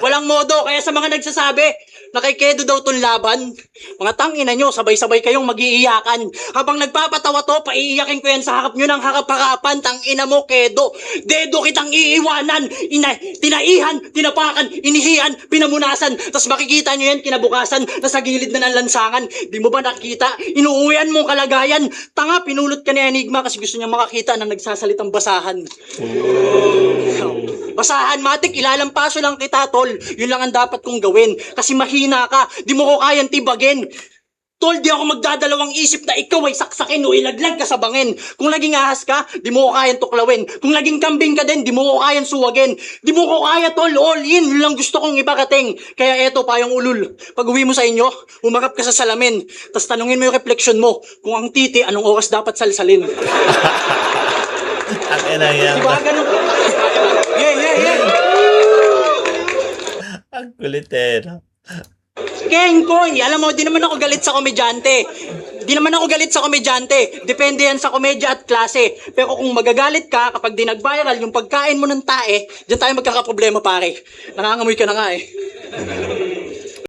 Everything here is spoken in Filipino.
Walang modo, kaya sa mga nagsasabi na kay Kedo daw tong laban, mga tangina nyo, sabay-sabay kayong mag-iiyakan. Habang nagpapatawa to, paiiyakin ko yan sa harap nyo ng harap-harapan, tangina mo, Kedo. Dedo kitang iiwanan, tinaihan, tinapakan, inihian, pinamunasan, tas makikita nyo yan kinabukasan, nasa gilid na ng lansangan. Di mo ba nakikita? Inuuwian mong kalagayan. Tanga, pinulot ka ni Enigma kasi gusto niya makakita ng nagsasalitang basahan. Basahan, matik, ilalampaso lang kita, tol. Yun lang ang dapat kong gawin. Kasi mahina ka, di mo ko kayang tibagin. Tol, di ako magdadalawang isip na ikaw ay saksakin o ilaglag ka sa bangin. Kung naging ahas ka, di mo ko kayang tuklawin. Kung naging kambing ka din, di mo ko kayang suwagin. Di mo ko kaya, tol, all in. Yun lang gusto kong ipakating. Kaya eto, payong ulul. Pag uwi mo sa inyo, umarap ka sa salamin. Tapos tanungin mo yung reflection mo. Kung ang titi, anong oras dapat salsalin? Ang ina yan. Diba ganun? Yeah. Ang kulit eh, no? Keng Koy, alam mo, di naman ako galit sa komedyante. Depende yan sa komedya at klase. Pero kung magagalit ka kapag di nag-viral yung pagkain mo ng tae, diyan tayo magkakaproblema, pare. Nangangamoy ka na nga eh.